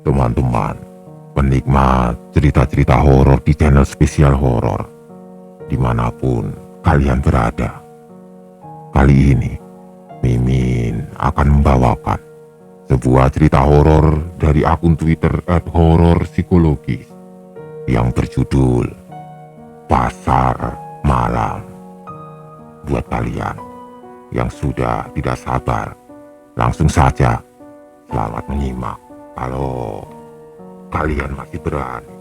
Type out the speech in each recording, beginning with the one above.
teman-teman, penikmat cerita-cerita horor di channel spesial horor, dimanapun kalian berada. Kali ini, Mimin akan membawakan sebuah cerita horor dari akun Twitter @hororpsikologis yang berjudul Pasar Malam. Buat kalian yang sudah tidak sabar, langsung saja selamat menyimak kalau kalian masih berani.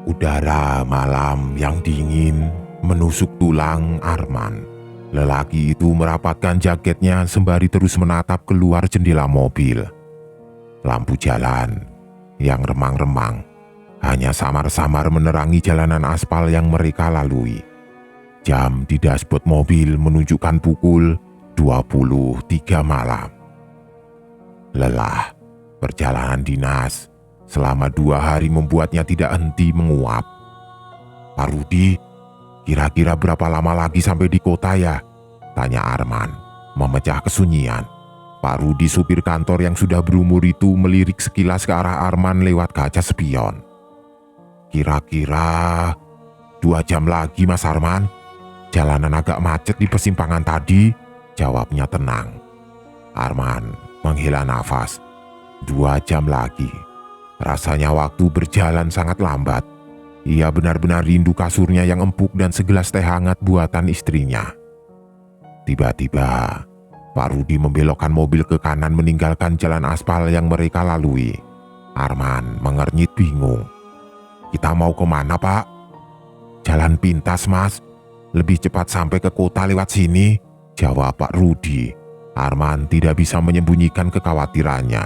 Udara malam yang dingin menusuk tulang Arman. Lelaki itu merapatkan jaketnya sembari terus menatap keluar jendela mobil. Lampu jalan yang remang-remang hanya samar-samar menerangi jalanan aspal yang mereka lalui. Jam di dashboard mobil menunjukkan pukul 23 malam. Lelah perjalanan dinas selama 2 hari membuatnya tidak henti menguap. "Pak Rudi, kira-kira berapa lama lagi sampai di kota ya?" tanya Arman, memecah kesunyian. Pak Rudi, supir kantor yang sudah berumur itu, melirik sekilas ke arah Arman lewat kaca spion. "Kira-kira 2 jam lagi, Mas Arman. Jalanan agak macet di persimpangan tadi," jawabnya tenang. Arman menghela nafas. 2 jam lagi. Rasanya waktu berjalan sangat lambat. Ia benar-benar rindu kasurnya yang empuk dan segelas teh hangat buatan istrinya. Tiba-tiba, Pak Rudi membelokkan mobil ke kanan meninggalkan jalan aspal yang mereka lalui. Arman mengernyit bingung. "Kita mau kemana, Pak?" "Jalan pintas, Mas. Lebih cepat sampai ke kota lewat sini," jawab Pak Rudi. Arman tidak bisa menyembunyikan kekhawatirannya.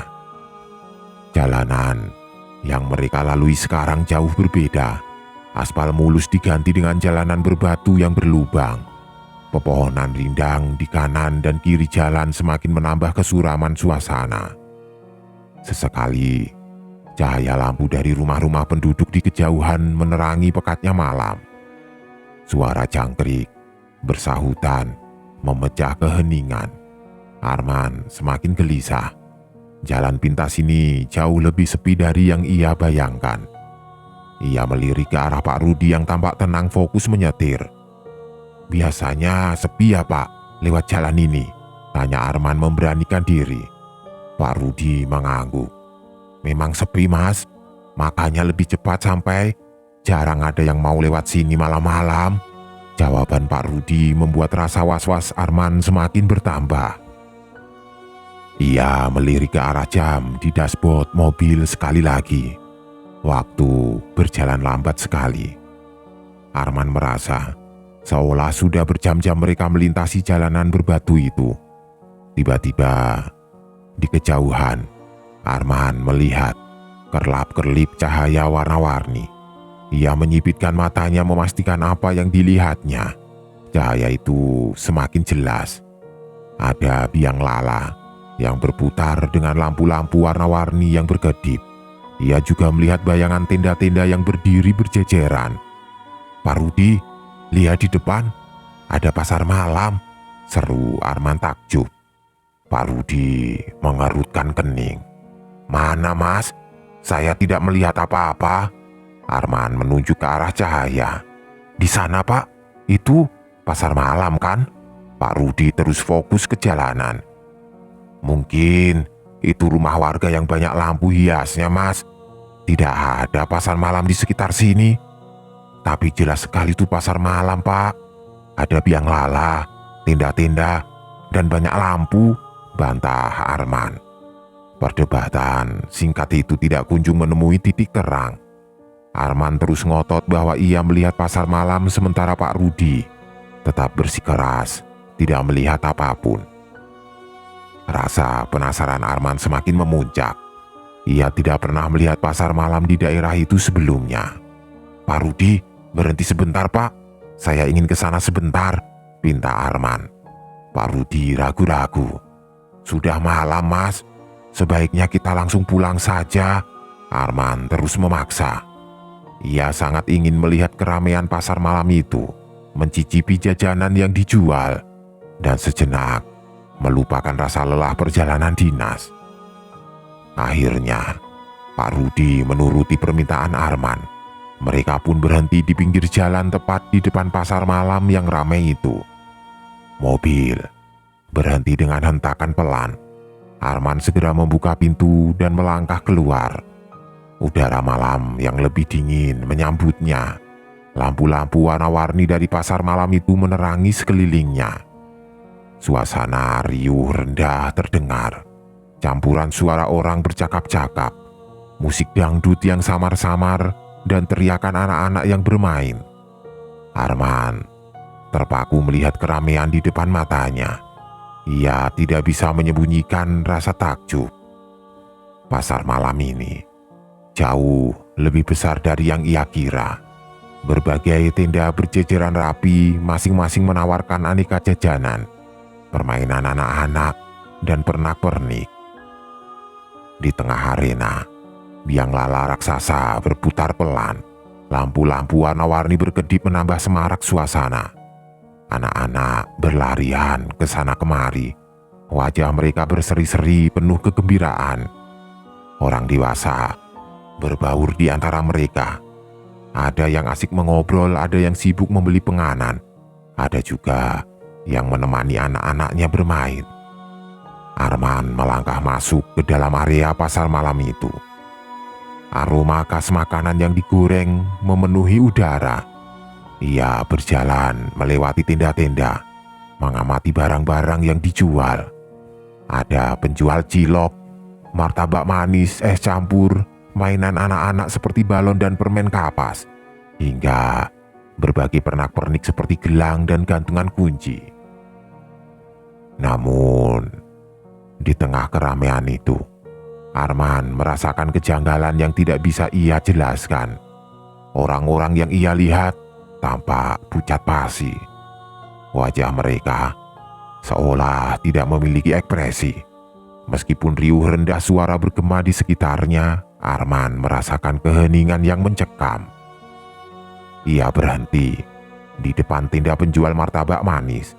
Jalanan yang mereka lalui sekarang jauh berbeda. Aspal mulus diganti dengan jalanan berbatu yang berlubang. Pepohonan rindang di kanan dan kiri jalan semakin menambah kesuraman suasana. Sesekali, cahaya lampu dari rumah-rumah penduduk di kejauhan menerangi pekatnya malam. Suara jangkrik bersahutan memecah keheningan. Arman semakin gelisah. Jalan pintas ini jauh lebih sepi dari yang ia bayangkan. Ia melirik ke arah Pak Rudi yang tampak tenang fokus menyetir. "Biasanya sepi ya, Pak, lewat jalan ini?" tanya Arman memberanikan diri. Pak Rudi mengangguk. "Memang sepi, Mas. Makanya lebih cepat sampai. Jarang ada yang mau lewat sini malam-malam." Jawaban Pak Rudi membuat rasa was-was Arman semakin bertambah. Ia melirik ke arah jam di dashboard mobil sekali lagi. Waktu berjalan lambat sekali. Arman merasa seolah sudah berjam-jam mereka melintasi jalanan berbatu itu. Tiba-tiba, di kejauhan, Arman melihat kerlap-kerlip cahaya warna-warni. Ia menyipitkan matanya memastikan apa yang dilihatnya. Cahaya itu semakin jelas. Ada biang lala yang berputar dengan lampu-lampu warna-warni yang berkedip. Ia juga melihat bayangan tenda-tenda yang berdiri berjejeran. "Pak Rudi, lihat di depan, ada pasar malam," seru Arman takjub. Pak Rudi mengerutkan kening. "Mana, Mas? Saya tidak melihat apa-apa." Arman menunjuk ke arah cahaya. "Di sana, Pak. Itu pasar malam kan?" Pak Rudi terus fokus ke jalanan. "Mungkin itu rumah warga yang banyak lampu hiasnya, Mas. Tidak ada pasar malam di sekitar sini." "Tapi jelas sekali itu pasar malam, Pak. Ada biang lala, tenda-tenda, dan banyak lampu," bantah Arman. Perdebatan singkat itu tidak kunjung menemui titik terang. Arman terus ngotot bahwa ia melihat pasar malam sementara Pak Rudi tetap bersikeras tidak melihat apapun. Rasa penasaran Arman semakin memuncak. Ia tidak pernah melihat pasar malam di daerah itu sebelumnya. "Pak Rudi, berhenti sebentar, Pak. Saya ingin ke sana sebentar," pinta Arman. Pak Rudi ragu-ragu. "Sudah malam, Mas. Sebaiknya kita langsung pulang saja." Arman terus memaksa. Ia sangat ingin melihat keramaian pasar malam itu, mencicipi jajanan yang dijual, dan sejenak melupakan rasa lelah perjalanan dinas. Akhirnya, Pak Rudi menuruti permintaan Arman. Mereka pun berhenti di pinggir jalan tepat di depan pasar malam yang ramai itu. Mobil berhenti dengan hentakan pelan. Arman segera membuka pintu dan melangkah keluar. Udara malam yang lebih dingin menyambutnya. Lampu-lampu warna-warni dari pasar malam itu menerangi sekelilingnya. Suasana riuh rendah terdengar. Campuran suara orang bercakap-cakap, musik dangdut yang samar-samar, dan teriakan anak-anak yang bermain. Arman terpaku melihat keramaian di depan matanya. Ia tidak bisa menyembunyikan rasa takjub. Pasar malam ini jauh lebih besar dari yang ia kira. Berbagai tenda berjejeran rapi, masing-masing menawarkan aneka jajanan, permainan anak-anak, dan pernak-pernik. Di tengah arena, biang lala raksasa berputar pelan. Lampu-lampu warna-warni berkedip menambah semarak suasana. Anak-anak berlarian ke sana kemari. Wajah mereka berseri-seri penuh kegembiraan. Orang dewasa berbaur di antara mereka. Ada yang asik mengobrol, ada yang sibuk membeli penganan. Ada juga yang menemani anak-anaknya bermain. Arman melangkah masuk ke dalam area pasar malam itu. Aroma khas makanan yang digoreng memenuhi udara. Ia berjalan melewati tenda-tenda, mengamati barang-barang yang dijual. Ada penjual cilok, martabak manis, es campur, mainan anak-anak seperti balon dan permen kapas, hingga berbagai pernak-pernik seperti gelang dan gantungan kunci. Namun, di tengah keramaian itu, Arman merasakan kejanggalan yang tidak bisa ia jelaskan. Orang-orang yang ia lihat tampak pucat pasi. Wajah mereka seolah tidak memiliki ekspresi. Meskipun riuh rendah suara bergema di sekitarnya, Arman merasakan keheningan yang mencekam. Ia berhenti di depan tenda penjual martabak manis.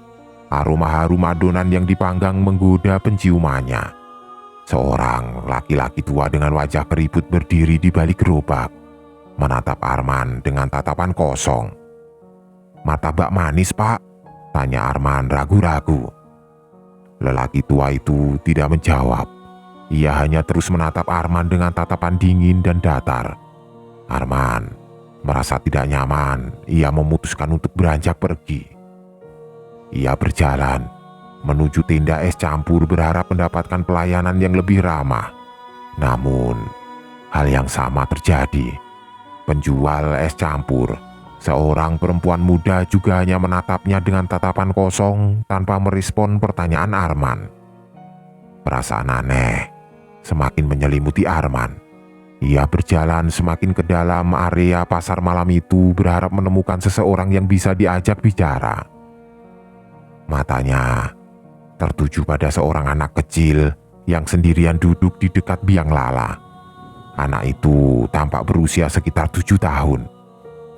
Aroma harum adonan yang dipanggang menggoda penciumannya. Seorang laki-laki tua dengan wajah keriput berdiri di balik gerobak, menatap Arman dengan tatapan kosong. "Martabak manis, Pak?" tanya Arman ragu-ragu. Lelaki tua itu tidak menjawab. Ia hanya terus menatap Arman dengan tatapan dingin dan datar. Arman merasa tidak nyaman. Ia memutuskan untuk beranjak pergi. Ia berjalan menuju tenda es campur berharap mendapatkan pelayanan yang lebih ramah. Namun, hal yang sama terjadi. Penjual es campur, seorang perempuan muda, juga hanya menatapnya dengan tatapan kosong tanpa merespon pertanyaan Arman. Perasaan aneh semakin menyelimuti Arman. Ia berjalan semakin ke dalam area pasar malam itu berharap menemukan seseorang yang bisa diajak bicara. Matanya tertuju pada seorang anak kecil yang sendirian duduk di dekat biang lala. Anak itu tampak berusia sekitar 7 tahun.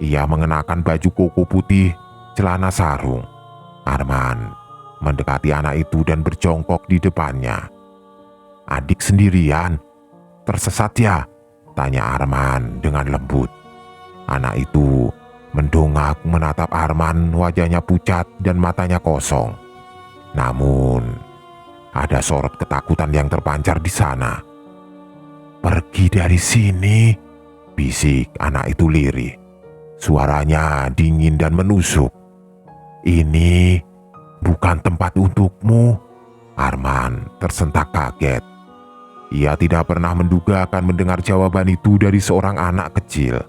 Ia mengenakan baju koko putih, celana sarung. Arman mendekati anak itu dan berjongkok di depannya. "Adik sendirian? Tersesat ya?" tanya Arman dengan lembut. Anak itu mendongak menatap Arman, wajahnya pucat dan matanya kosong. Namun, ada sorot ketakutan yang terpancar di sana. "Pergi dari sini," bisik anak itu lirih. Suaranya dingin dan menusuk. "Ini bukan tempat untukmu." Arman tersentak kaget. Ia tidak pernah menduga akan mendengar jawaban itu dari seorang anak kecil.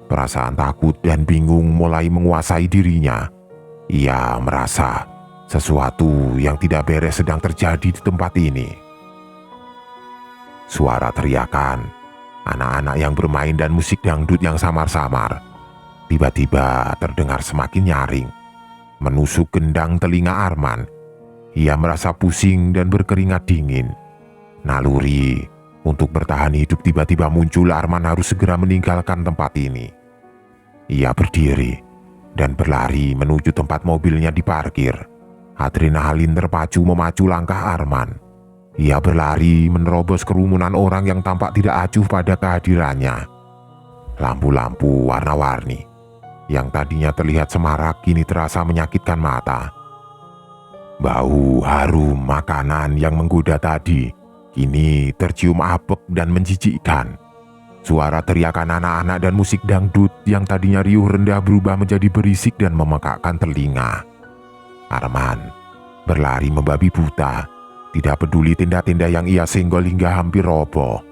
Perasaan takut dan bingung mulai menguasai dirinya. Ia merasa sesuatu yang tidak beres sedang terjadi di tempat ini. Suara teriakan, anak-anak yang bermain dan musik dangdut yang samar-samar tiba-tiba terdengar semakin nyaring, menusuk gendang telinga Arman. Ia merasa pusing dan berkeringat dingin. Naluri untuk bertahan hidup tiba-tiba muncul. Arman harus segera meninggalkan tempat ini. Ia berdiri dan berlari menuju tempat mobilnya diparkir. Adrenalin terpacu memacu langkah Arman. Ia berlari menerobos kerumunan orang yang tampak tidak acuh pada kehadirannya. Lampu-lampu warna-warni yang tadinya terlihat semarak kini terasa menyakitkan mata. Bau harum makanan yang menggoda tadi kini tercium apek dan menjijikkan. Suara teriakan anak-anak dan musik dangdut yang tadinya riuh rendah berubah menjadi berisik dan memekakkan telinga. Arman berlari membabi buta, tidak peduli tenda-tenda yang ia senggol hingga hampir roboh.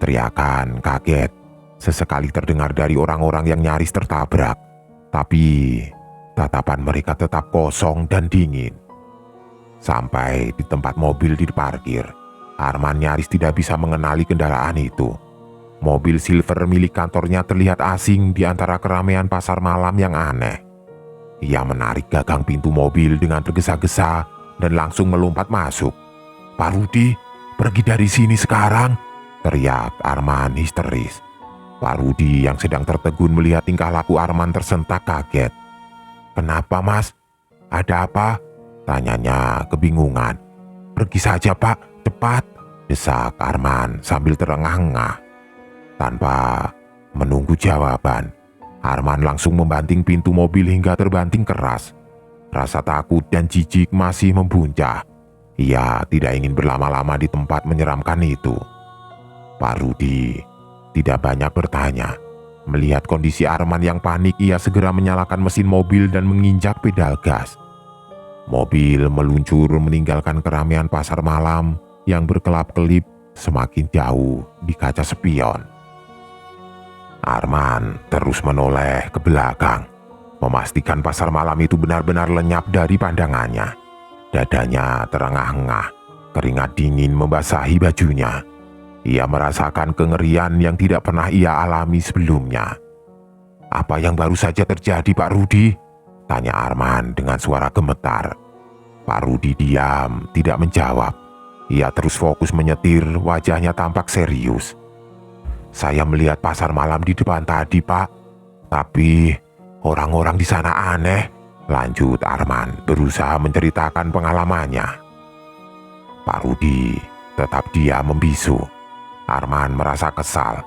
Teriakan kaget sesekali terdengar dari orang-orang yang nyaris tertabrak, tapi tatapan mereka tetap kosong dan dingin. Sampai di tempat mobil diparkir, Arman nyaris tidak bisa mengenali kendaraan itu. Mobil silver milik kantornya terlihat asing di antara keramaian pasar malam yang aneh. Ia menarik gagang pintu mobil dengan tergesa-gesa dan langsung melompat masuk. "Pak Rudi, pergi dari sini sekarang!" teriak Arman histeris. Pak Rudi yang sedang tertegun melihat tingkah laku Arman tersentak kaget. "Kenapa, Mas? Ada apa?" tanyanya kebingungan. "Pergi saja, Pak, cepat!" desak Arman sambil terengah-engah. Tanpa menunggu jawaban, Arman langsung membanting pintu mobil hingga terbanting keras. Rasa takut dan jijik masih membuncah. Ia tidak ingin berlama-lama di tempat menyeramkan itu. Pak Rudi tidak banyak bertanya. Melihat kondisi Arman yang panik, ia segera menyalakan mesin mobil dan menginjak pedal gas. Mobil meluncur meninggalkan keramaian pasar malam yang berkelap-kelip semakin jauh di kaca spion. Arman terus menoleh ke belakang, memastikan pasar malam itu benar-benar lenyap dari pandangannya. Dadanya terengah-engah, keringat dingin membasahi bajunya. Ia merasakan kengerian yang tidak pernah ia alami sebelumnya. "Apa yang baru saja terjadi, Pak Rudi?" tanya Arman dengan suara gemetar. Pak Rudi diam, tidak menjawab. Ia terus fokus menyetir, wajahnya tampak serius. "Saya melihat pasar malam di depan tadi, Pak. Tapi orang-orang di sana aneh," lanjut Arman berusaha menceritakan pengalamannya. Pak Rudi tetap diam membisu. Arman merasa kesal.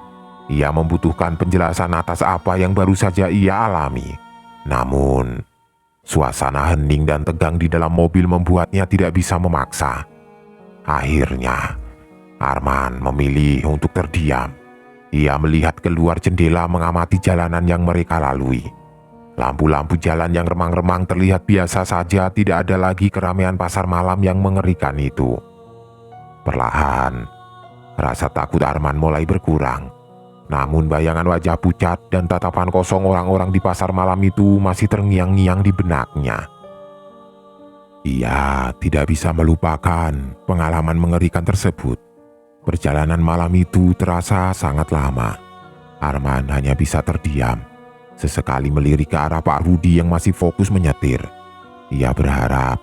Ia membutuhkan penjelasan atas apa yang baru saja ia alami. Namun, suasana hening dan tegang di dalam mobil membuatnya tidak bisa memaksa. Akhirnya, Arman memilih untuk terdiam. Ia melihat keluar jendela mengamati jalanan yang mereka lalui. Lampu-lampu jalan yang remang-remang terlihat biasa saja, tidak ada lagi keramaian pasar malam yang mengerikan itu. Perlahan, rasa takut Arman mulai berkurang. Namun bayangan wajah pucat dan tatapan kosong orang-orang di pasar malam itu masih terngiang-ngiang di benaknya. Ia tidak bisa melupakan pengalaman mengerikan tersebut. Perjalanan malam itu terasa sangat lama. Arman hanya bisa terdiam, sesekali melirik ke arah Pak Rudi yang masih fokus menyetir. Ia berharap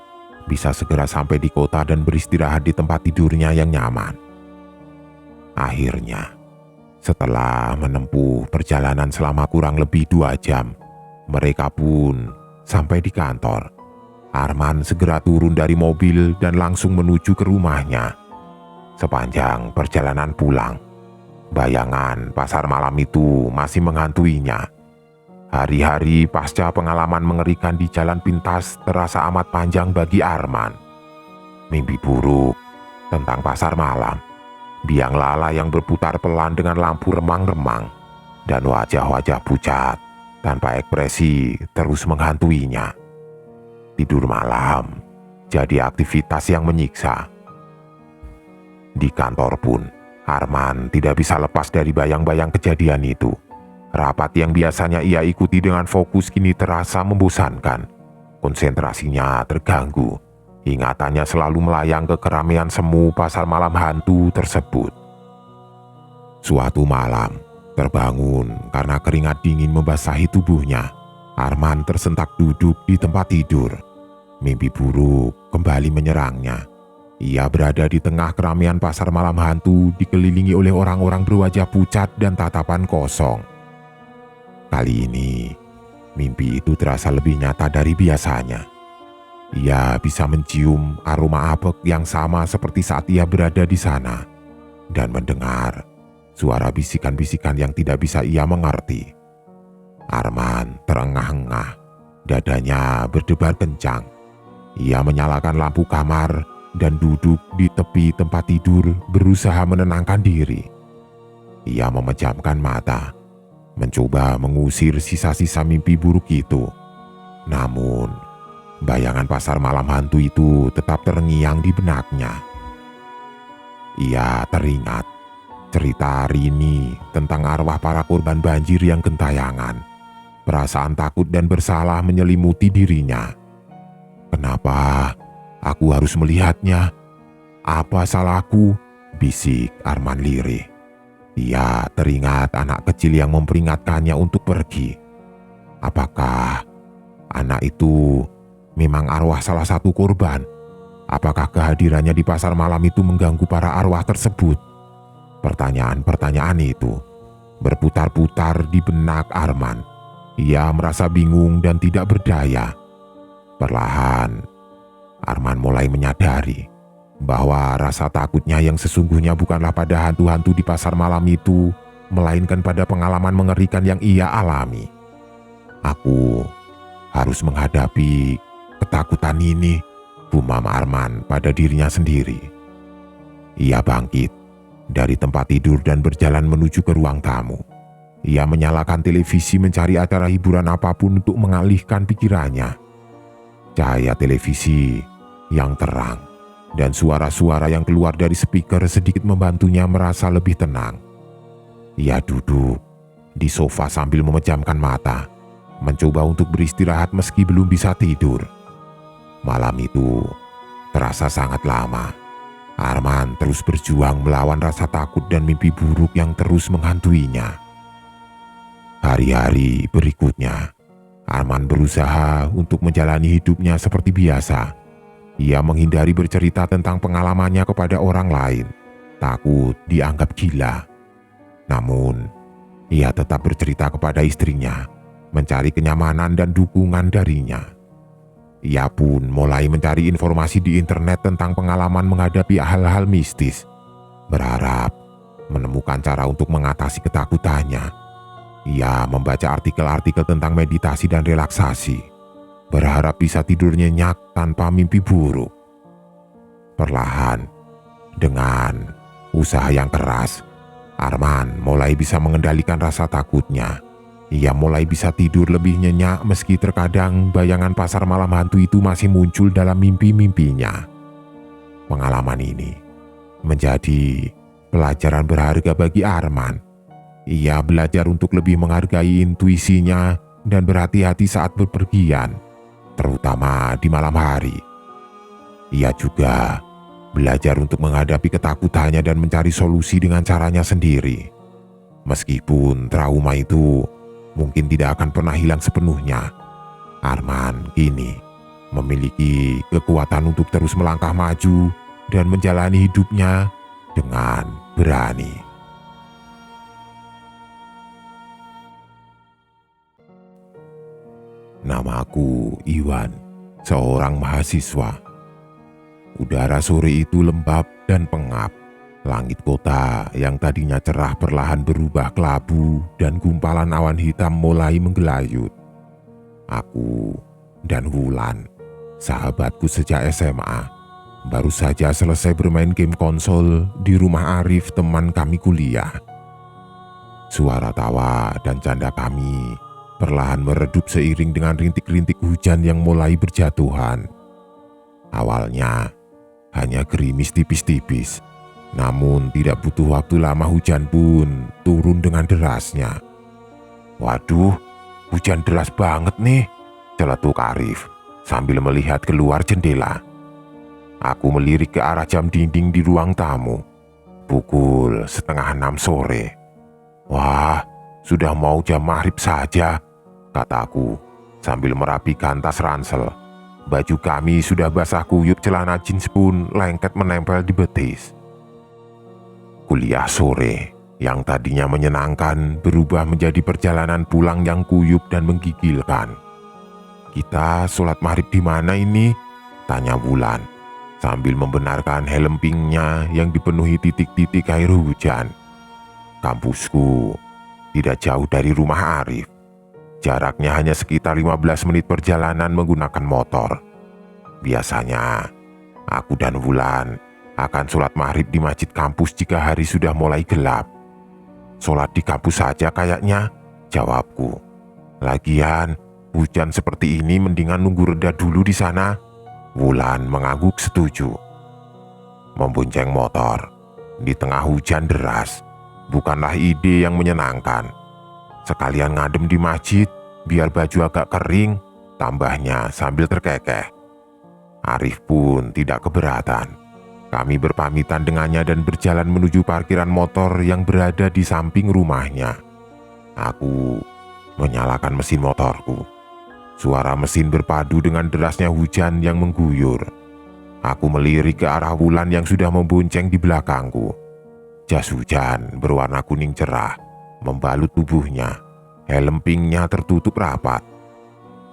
bisa segera sampai di kota dan beristirahat di tempat tidurnya yang nyaman. Akhirnya, setelah menempuh perjalanan selama kurang lebih 2 jam, mereka pun sampai di kantor. Arman segera turun dari mobil dan langsung menuju ke rumahnya. Sepanjang perjalanan pulang, bayangan pasar malam itu masih menghantuinya. Hari-hari pasca pengalaman mengerikan di jalan pintas terasa amat panjang bagi Arman. Mimpi buruk tentang pasar malam, biang lala yang berputar pelan dengan lampu remang-remang, dan wajah-wajah pucat tanpa ekspresi terus menghantuinya. Tidur malam jadi aktivitas yang menyiksa. Di kantor pun, Arman tidak bisa lepas dari bayang-bayang kejadian itu. Rapat yang biasanya ia ikuti dengan fokus kini terasa membosankan. Konsentrasinya terganggu. Ingatannya selalu melayang ke keramaian semu pasar malam hantu tersebut. Suatu malam, terbangun karena keringat dingin membasahi tubuhnya. Arman tersentak duduk di tempat tidur. Mimpi buruk kembali menyerangnya. Ia berada di tengah keramaian pasar malam hantu, dikelilingi oleh orang-orang berwajah pucat dan tatapan kosong. Kali ini, mimpi itu terasa lebih nyata dari biasanya. Ia bisa mencium aroma apek yang sama seperti saat ia berada di sana dan mendengar suara bisikan-bisikan yang tidak bisa ia mengerti. Arman terengah-engah, dadanya berdebar kencang. Ia menyalakan lampu kamar dan duduk di tepi tempat tidur berusaha menenangkan diri. Ia memejamkan mata, mencoba mengusir sisa-sisa mimpi buruk itu. Namun, bayangan pasar malam hantu itu tetap terngiang di benaknya. Ia teringat cerita Rini tentang arwah para korban banjir yang gentayangan. Perasaan takut dan bersalah menyelimuti dirinya. Kenapa aku harus melihatnya? Apa salahku? Bisik Arman lirih. Ia teringat anak kecil yang memperingatkannya untuk pergi. Apakah anak itu memang arwah salah satu korban? Apakah kehadirannya di pasar malam itu mengganggu para arwah tersebut? Pertanyaan-pertanyaan itu berputar-putar di benak Arman. Ia merasa bingung dan tidak berdaya. Perlahan, Arman mulai menyadari bahwa rasa takutnya yang sesungguhnya bukanlah pada hantu-hantu di pasar malam itu, melainkan pada pengalaman mengerikan yang ia alami. Aku harus menghadapi ketakutan ini, gumam Arman pada dirinya sendiri. Ia bangkit dari tempat tidur dan berjalan menuju ke ruang tamu. Ia menyalakan televisi mencari acara hiburan apapun untuk mengalihkan pikirannya. Cahaya televisi yang terang dan suara-suara yang keluar dari speaker sedikit membantunya merasa lebih tenang. Ia duduk di sofa sambil memejamkan mata, mencoba untuk beristirahat meski belum bisa tidur. Malam itu terasa sangat lama. Arman terus berjuang melawan rasa takut dan mimpi buruk yang terus menghantuinya. Hari-hari berikutnya, Arman berusaha untuk menjalani hidupnya seperti biasa. Ia menghindari bercerita tentang pengalamannya kepada orang lain, takut dianggap gila. Namun, ia tetap bercerita kepada istrinya, mencari kenyamanan dan dukungan darinya. Ia pun mulai mencari informasi di internet tentang pengalaman menghadapi hal-hal mistis, berharap menemukan cara untuk mengatasi ketakutannya. Ia membaca artikel-artikel tentang meditasi dan relaksasi, berharap bisa tidur nyenyak tanpa mimpi buruk. Perlahan, dengan usaha yang keras, Arman mulai bisa mengendalikan rasa takutnya. Ia mulai bisa tidur lebih nyenyak meski terkadang bayangan pasar malam hantu itu masih muncul dalam mimpi-mimpinya. Pengalaman ini menjadi pelajaran berharga bagi Arman. Ia belajar untuk lebih menghargai intuisinya dan berhati-hati saat bepergian, terutama di malam hari. Ia juga belajar untuk menghadapi ketakutannya dan mencari solusi dengan caranya sendiri. Meskipun trauma itu mungkin tidak akan pernah hilang sepenuhnya, Arman kini memiliki kekuatan untuk terus melangkah maju dan menjalani hidupnya dengan berani. Namaku Iwan, seorang mahasiswa. Udara sore itu lembab dan pengap. Langit kota yang tadinya cerah perlahan berubah kelabu dan gumpalan awan hitam mulai menggelayut. Aku dan Wulan, sahabatku sejak SMA, baru saja selesai bermain game konsol di rumah Arif, teman kami kuliah. Suara tawa dan canda kami perlahan meredup seiring dengan rintik-rintik hujan yang mulai berjatuhan. Awalnya hanya gerimis tipis-tipis, namun tidak butuh waktu lama hujan pun turun dengan derasnya. "Waduh, hujan deras banget nih," celetuk Arif sambil melihat keluar jendela. Aku melirik ke arah jam dinding di ruang tamu. Pukul 5:30 sore. "Wah, sudah mau jam maghrib saja," kataku sambil merapikan tas ransel. Baju kami sudah basah kuyup, celana jeans pun lengket menempel di betis. Kuliah sore yang tadinya menyenangkan berubah menjadi perjalanan pulang yang kuyup dan menggigilkan. "Kita sholat maghrib di mana ini?" Tanya Wulan sambil membenarkan helm pinknya yang dipenuhi titik-titik air hujan. Kampusku tidak jauh dari rumah Arif. Jaraknya hanya sekitar 15 menit perjalanan menggunakan motor. Biasanya, aku dan Wulan akan sholat maghrib di masjid kampus jika hari sudah mulai gelap. "Sholat di kampus saja kayaknya," jawabku. "Lagian, hujan seperti ini mendingan nunggu reda dulu di sana." Wulan mengangguk setuju. Membonceng motor di tengah hujan deras bukanlah ide yang menyenangkan. Sekalian ngadem di masjid biar baju agak kering, tambahnya sambil terkekeh. Arif pun tidak keberatan. Kami berpamitan dengannya dan berjalan menuju parkiran motor yang berada di samping rumahnya. Aku menyalakan mesin motorku. Suara mesin berpadu dengan derasnya hujan yang mengguyur. Aku melirik ke arah Wulan yang sudah membonceng di belakangku. Jas hujan berwarna kuning cerah membalut tubuhnya. Helm pinknya tertutup rapat.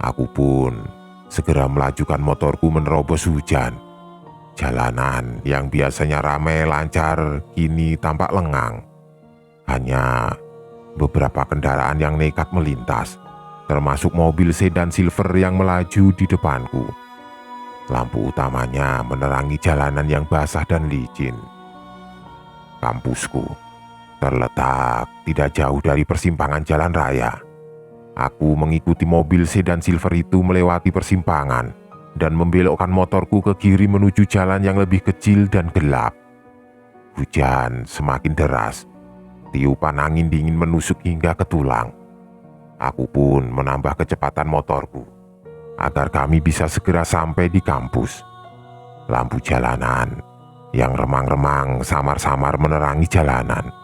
Aku pun segera melajukan motorku menerobos hujan. Jalanan yang biasanya ramai lancar kini tampak lengang. Hanya beberapa kendaraan yang nekat melintas, termasuk mobil sedan silver yang melaju di depanku. Lampu utamanya menerangi jalanan yang basah dan licin. Kampusku terletak tidak jauh dari persimpangan jalan raya. Aku mengikuti mobil sedan silver itu melewati persimpangan dan membelokkan motorku ke kiri menuju jalan yang lebih kecil dan gelap. Hujan semakin deras. Tiupan angin dingin menusuk hingga ke tulang. Aku pun menambah kecepatan motorku agar kami bisa segera sampai di kampus. Lampu jalanan yang remang-remang samar-samar menerangi jalanan.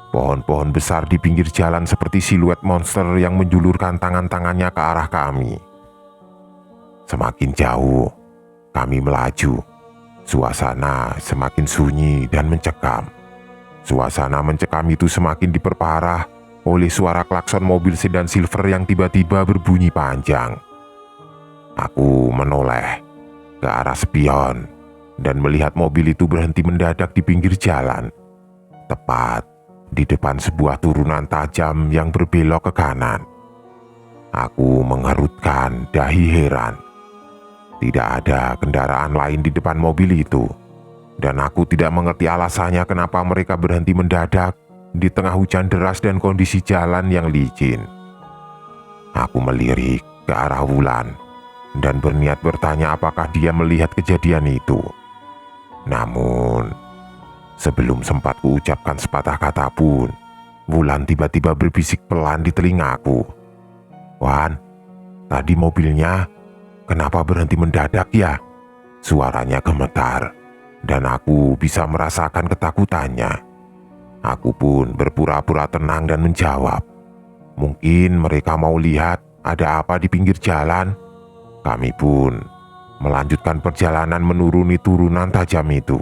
Pohon-pohon besar di pinggir jalan seperti siluet monster yang menjulurkan tangan-tangannya ke arah kami. Semakin jauh kami melaju, suasana semakin sunyi dan mencekam. Suasana mencekam itu semakin diperparah oleh suara klakson mobil sedan silver yang tiba-tiba berbunyi panjang. Aku menoleh ke arah spion dan melihat mobil itu berhenti mendadak di pinggir jalan, tepat di depan sebuah turunan tajam yang berbelok ke kanan. Aku mengerutkan dahi heran. Tidak ada kendaraan lain di depan mobil itu, dan aku tidak mengerti alasannya kenapa mereka berhenti mendadak di tengah hujan deras dan kondisi jalan yang licin. Aku melirik ke arah Wulan dan berniat bertanya apakah dia melihat kejadian itu. Namun, sebelum sempat kuucapkan sepatah kata pun, Wulan tiba-tiba berbisik pelan di telingaku. "Wan, tadi mobilnya kenapa berhenti mendadak ya?" Suaranya gemetar dan aku bisa merasakan ketakutannya. Aku pun berpura-pura tenang dan menjawab, "Mungkin mereka mau lihat ada apa di pinggir jalan." Kami pun melanjutkan perjalanan menuruni turunan tajam itu.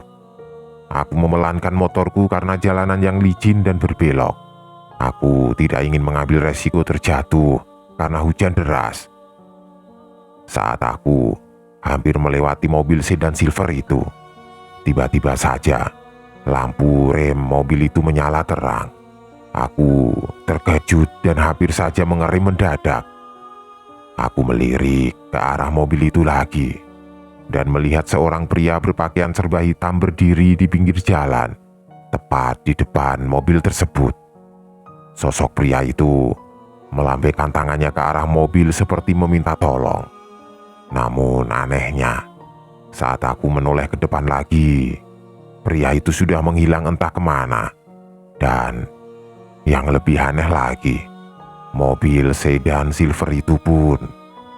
Aku memelankan motorku karena jalanan yang licin dan berbelok. Aku tidak ingin mengambil resiko terjatuh karena hujan deras. Saat aku hampir melewati mobil sedan silver itu, tiba-tiba saja lampu rem mobil itu menyala terang. Aku terkejut dan hampir saja mengerem mendadak. Aku melirik ke arah mobil itu lagi dan melihat seorang pria berpakaian serba hitam berdiri di pinggir jalan, tepat di depan mobil tersebut. Sosok pria itu melambaikan tangannya ke arah mobil seperti meminta tolong. Namun anehnya, saat aku menoleh ke depan lagi, pria itu sudah menghilang entah kemana. Dan yang lebih aneh lagi, mobil sedan silver itu pun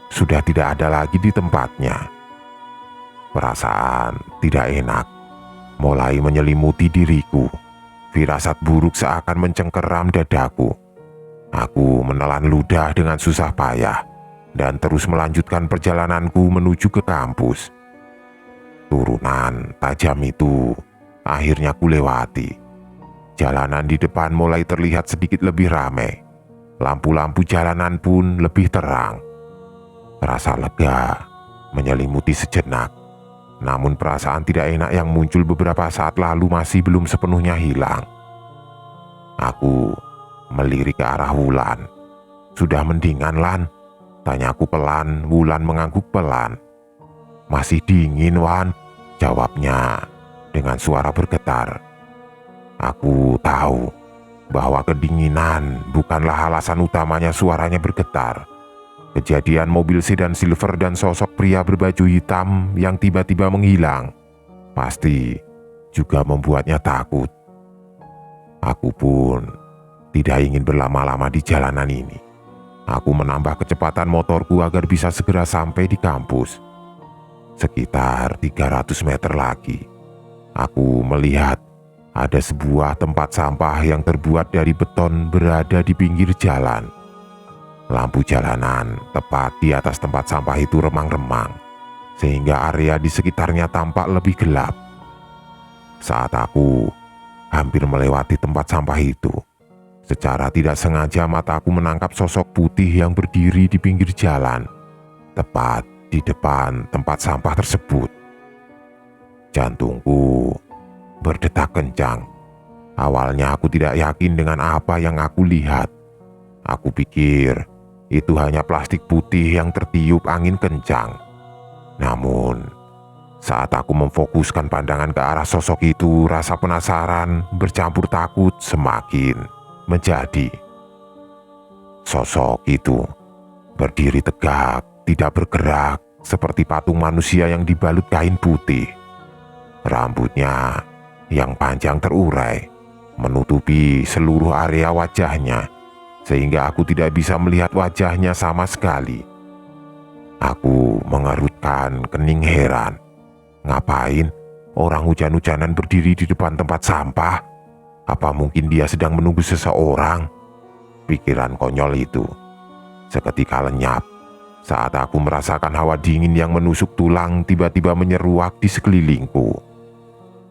sudah tidak ada lagi di tempatnya. Perasaan tidak enak mulai menyelimuti diriku. Firasat buruk seakan mencengkeram dadaku. Aku menelan ludah dengan susah payah dan terus melanjutkan perjalananku menuju ke kampus. Turunan tajam itu akhirnya kulewati. Jalanan di depan mulai terlihat sedikit lebih ramai. Lampu-lampu jalanan pun lebih terang. Rasa lega menyelimuti sejenak. Namun perasaan tidak enak yang muncul beberapa saat lalu masih belum sepenuhnya hilang. Aku melirik ke arah Wulan. "Sudah mendingan, Lan?" tanyaku pelan. Wulan mengangguk pelan. "Masih dingin, Wan," jawabnya dengan suara bergetar. Aku tahu bahwa kedinginan bukanlah alasan utamanya suaranya bergetar. Kejadian mobil sedan silver dan sosok pria berbaju hitam yang tiba-tiba menghilang pasti juga membuatnya takut. Aku pun tidak ingin berlama-lama di jalanan ini. Aku menambah kecepatan motorku agar bisa segera sampai di kampus. Sekitar 300 meter lagi, aku melihat ada sebuah tempat sampah yang terbuat dari beton berada di pinggir jalan. Lampu jalanan tepat di atas tempat sampah itu remang-remang, sehingga area di sekitarnya tampak lebih gelap. Saat aku hampir melewati tempat sampah itu, secara tidak sengaja mataku menangkap sosok putih yang berdiri di pinggir jalan, tepat di depan tempat sampah tersebut. Jantungku berdetak kencang. Awalnya aku tidak yakin dengan apa yang aku lihat. Aku pikir itu hanya plastik putih yang tertiup angin kencang. Namun, saat aku memfokuskan pandangan ke arah sosok itu, rasa penasaran bercampur takut semakin menjadi. Sosok itu berdiri tegak, tidak bergerak, seperti patung manusia yang dibalut kain putih. Rambutnya yang panjang terurai menutupi seluruh area wajahnya, sehingga aku tidak bisa melihat wajahnya sama sekali. Aku mengerutkan kening heran. Ngapain orang hujan-hujanan berdiri di depan tempat sampah? Apa mungkin dia sedang menunggu seseorang? Pikiran konyol itu seketika lenyap saat aku merasakan hawa dingin yang menusuk tulang tiba-tiba menyeruak di sekelilingku.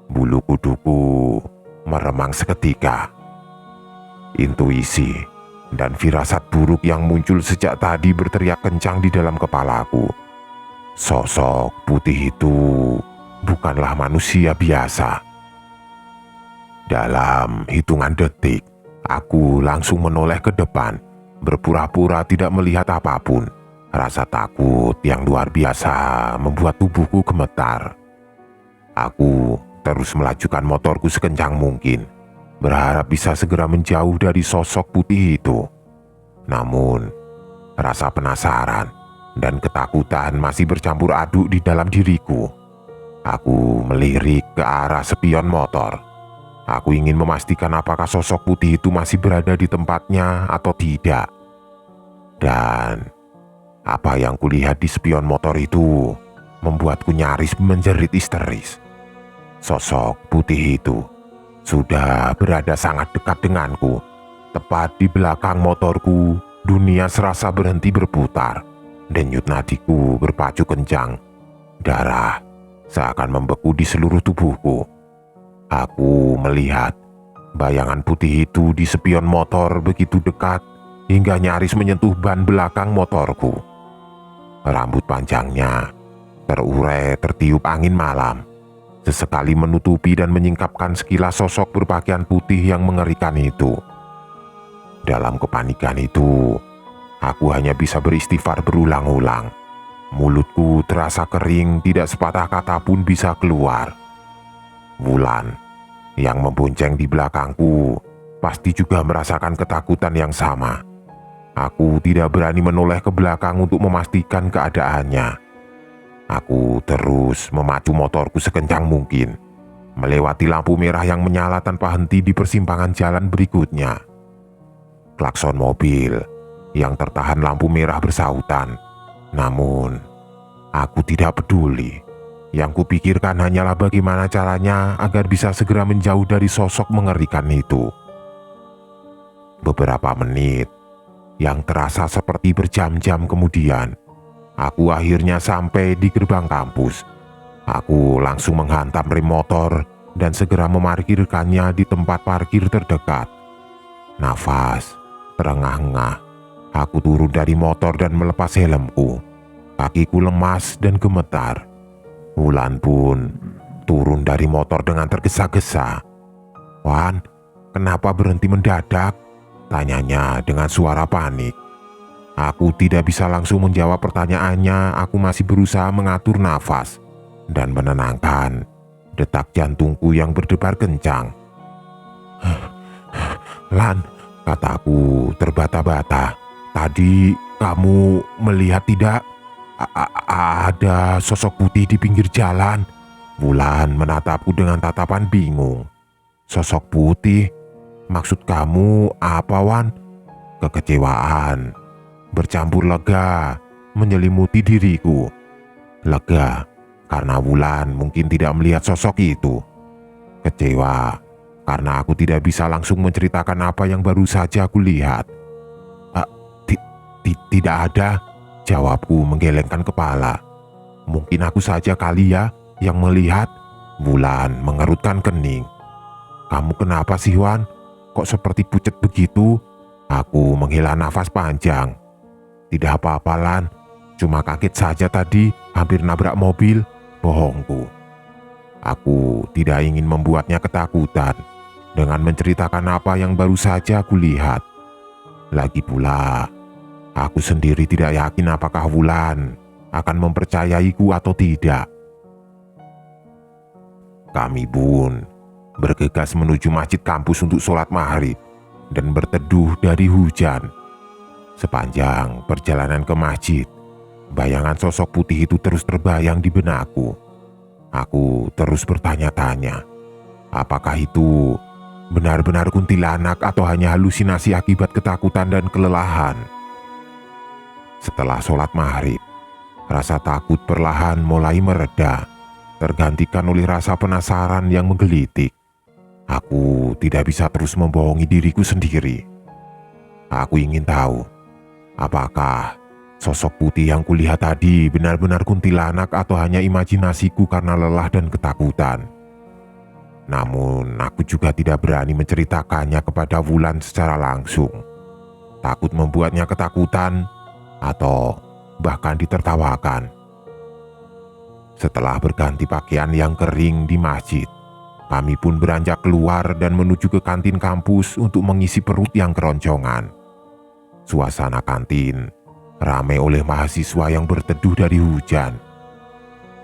Bulu kuduku meremang seketika. Intuisi dan firasat buruk yang muncul sejak tadi berteriak kencang di dalam kepalaku. Sosok putih itu bukanlah manusia biasa. Dalam hitungan detik, aku langsung menoleh ke depan, berpura-pura tidak melihat apapun. Rasa takut yang luar biasa membuat tubuhku gemetar. Aku terus melajukan motorku sekencang mungkin, berharap bisa segera menjauh dari sosok putih itu. Namun, rasa penasaran dan ketakutan masih bercampur aduk di dalam diriku. Aku melirik ke arah spion motor. Aku ingin memastikan apakah sosok putih itu masih berada di tempatnya atau tidak. Dan apa yang kulihat di spion motor itu membuatku nyaris menjerit histeris. Sosok putih itu sudah berada sangat dekat denganku. Tepat di belakang motorku, dunia serasa berhenti berputar. Denyut nadiku berpacu kencang. Darah seakan membeku di seluruh tubuhku. Aku melihat bayangan putih itu di spion motor begitu dekat hingga nyaris menyentuh ban belakang motorku. Rambut panjangnya terurai tertiup angin malam, sesekali menutupi dan menyingkapkan sekilas sosok berpakaian putih yang mengerikan itu. Dalam kepanikan itu, aku hanya bisa beristighfar berulang-ulang. Mulutku terasa kering, tidak sepatah kata pun bisa keluar. Wulan yang membonceng di belakangku pasti juga merasakan ketakutan yang sama. Aku tidak berani menoleh ke belakang untuk memastikan keadaannya. Aku terus memacu motorku sekencang mungkin, melewati lampu merah yang menyala tanpa henti di persimpangan jalan berikutnya. Klakson mobil yang tertahan lampu merah bersautan, namun aku tidak peduli. Yang kupikirkan hanyalah bagaimana caranya agar bisa segera menjauh dari sosok mengerikan itu. Beberapa menit yang terasa seperti berjam-jam kemudian, aku akhirnya sampai di gerbang kampus. Aku langsung menghantam rem motor dan segera memarkirkannya di tempat parkir terdekat. Nafas terengah-engah, aku turun dari motor dan melepas helmku. Kakiku lemas dan gemetar. Wulan pun turun dari motor dengan tergesa-gesa. "Wan, kenapa berhenti mendadak?" tanyanya dengan suara panik. Aku tidak bisa langsung menjawab pertanyaannya. Aku masih berusaha mengatur nafas dan menenangkan detak jantungku yang berdebar kencang. "Lan," kataku terbata-bata, "tadi kamu melihat tidak? Ada sosok putih di pinggir jalan." Wulan menatapku dengan tatapan bingung. "Sosok putih? Maksud kamu apa, Wan?" Kekecewaan bercampur lega menyelimuti diriku. Lega karena Wulan mungkin tidak melihat sosok itu. Kecewa karena aku tidak bisa langsung menceritakan apa yang baru saja aku lihat. Tidak ada," jawabku menggelengkan kepala. "Mungkin aku saja kali ya yang melihat." Wulan mengerutkan kening. "Kamu kenapa sih, Wan? Kok seperti pucat begitu?" Aku menghela nafas panjang. "Tidak apa-apa, Lan. Cuma kaget saja tadi, hampir nabrak mobil." Bohongku. Aku tidak ingin membuatnya ketakutan dengan menceritakan apa yang baru saja aku lihat. Lagi pula, aku sendiri tidak yakin apakah Wulan akan mempercayaiku atau tidak. Kami pun bergegas menuju masjid kampus untuk sholat maghrib dan berteduh dari hujan. Sepanjang perjalanan ke masjid, bayangan sosok putih itu terus terbayang di benakku. Aku terus bertanya-tanya, apakah itu benar-benar kuntilanak atau hanya halusinasi akibat ketakutan dan kelelahan? Setelah sholat maghrib, rasa takut perlahan mulai mereda, tergantikan oleh rasa penasaran yang menggelitik. Aku tidak bisa terus membohongi diriku sendiri. Aku ingin tahu, apakah sosok putih yang kulihat tadi benar-benar kuntilanak atau hanya imajinasiku karena lelah dan ketakutan. Namun aku juga tidak berani menceritakannya kepada Wulan secara langsung. Takut membuatnya ketakutan atau bahkan ditertawakan. Setelah berganti pakaian yang kering di masjid, kami pun beranjak keluar dan menuju ke kantin kampus untuk mengisi perut yang keroncongan. Suasana kantin ramai oleh mahasiswa yang berteduh dari hujan.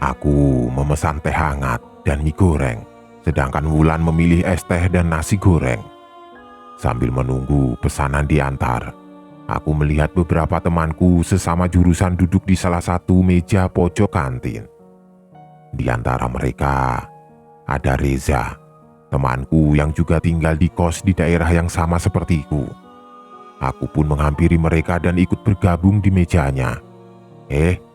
Aku memesan teh hangat dan mie goreng, sedangkan Wulan memilih es teh dan nasi goreng. Sambil menunggu pesanan diantar, aku melihat beberapa temanku sesama jurusan duduk di salah satu meja pojok kantin. Di antara mereka ada Reza, temanku yang juga tinggal di kos di daerah yang sama sepertiku. Aku pun menghampiri mereka dan ikut bergabung di mejanya.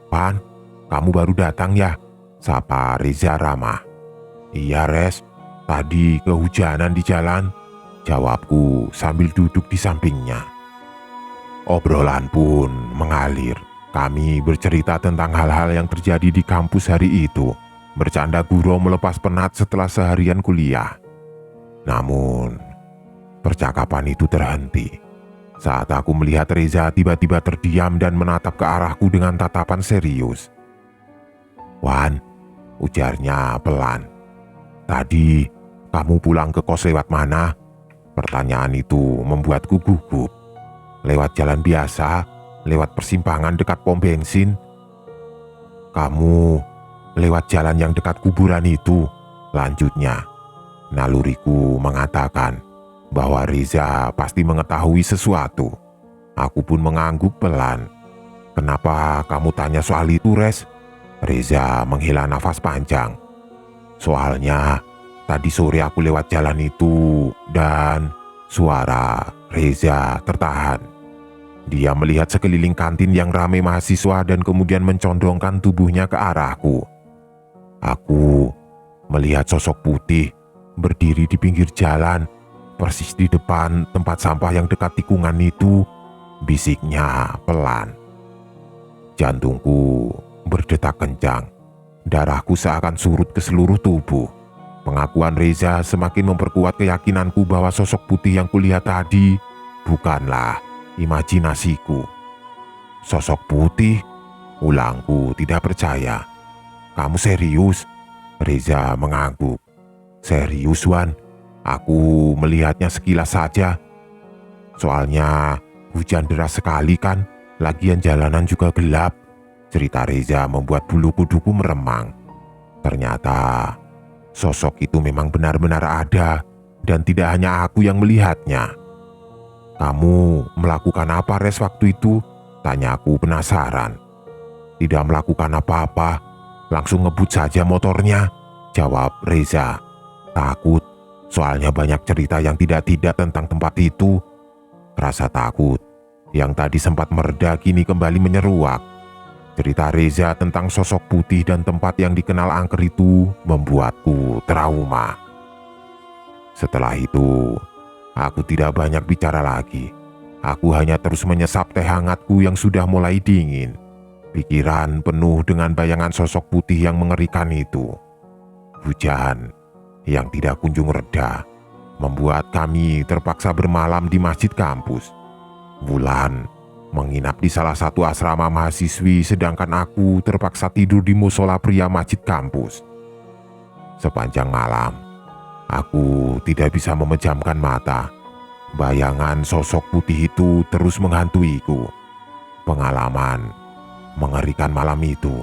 Pan, kamu baru datang ya?" sapa Reza ramah. "Iya, Res, tadi kehujanan di jalan," jawabku sambil duduk di sampingnya. Obrolan pun mengalir. Kami bercerita tentang hal-hal yang terjadi di kampus hari itu, bercanda gurau melepas penat setelah seharian kuliah. Namun, percakapan itu terhenti saat aku melihat Reza tiba-tiba terdiam dan menatap ke arahku dengan tatapan serius. "Wan," ujarnya pelan, "tadi kamu pulang ke kos lewat mana?" Pertanyaan itu membuatku gugup. "Lewat jalan biasa, lewat persimpangan dekat pom bensin." "Kamu lewat jalan yang dekat kuburan itu?" lanjutnya. Naluriku mengatakan bahwa Reza pasti mengetahui sesuatu. Aku pun mengangguk pelan. "Kenapa kamu tanya soal itu, Res?" Reza menghela nafas panjang. "Soalnya tadi sore aku lewat jalan itu dan..." Suara Reza tertahan. Dia melihat sekeliling kantin yang ramai mahasiswa dan kemudian mencondongkan tubuhnya ke arahku. Aku melihat sosok putih berdiri di pinggir jalan, persis di depan tempat sampah yang dekat tikungan itu, bisiknya pelan. Jantungku berdetak kencang, darahku seakan surut ke seluruh tubuh. Pengakuan Reza semakin memperkuat keyakinanku bahwa sosok putih yang kulihat tadi bukanlah imajinasiku. "Sosok putih?" ulangku tidak percaya. Kamu serius? Reza mengangguk. Serius, Wan. Aku melihatnya sekilas saja. Soalnya hujan deras sekali kan, lagian jalanan juga gelap. Cerita Reza membuat bulu kuduku meremang. Ternyata sosok itu memang benar-benar ada dan tidak hanya aku yang melihatnya. Kamu melakukan apa Res waktu itu? Tanya aku penasaran. Tidak melakukan apa-apa, langsung ngebut saja motornya, jawab Reza. Takut, soalnya banyak cerita yang tidak-tidak tentang tempat itu. Rasa takut yang tadi sempat mereda kini kembali menyeruak. Cerita Reza tentang sosok putih dan tempat yang dikenal angker itu membuatku trauma. Setelah itu, aku tidak banyak bicara lagi. Aku hanya terus menyesap teh hangatku yang sudah mulai dingin. Pikiran penuh dengan bayangan sosok putih yang mengerikan itu. Hujan yang tidak kunjung reda membuat kami terpaksa bermalam di masjid kampus. Bulan menginap di salah satu asrama mahasiswi, sedangkan aku terpaksa tidur di musola pria masjid kampus. Sepanjang malam, aku tidak bisa memejamkan mata. Bayangan sosok putih itu terus menghantuiku. Pengalaman mengerikan malam itu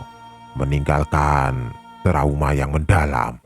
meninggalkan trauma yang mendalam.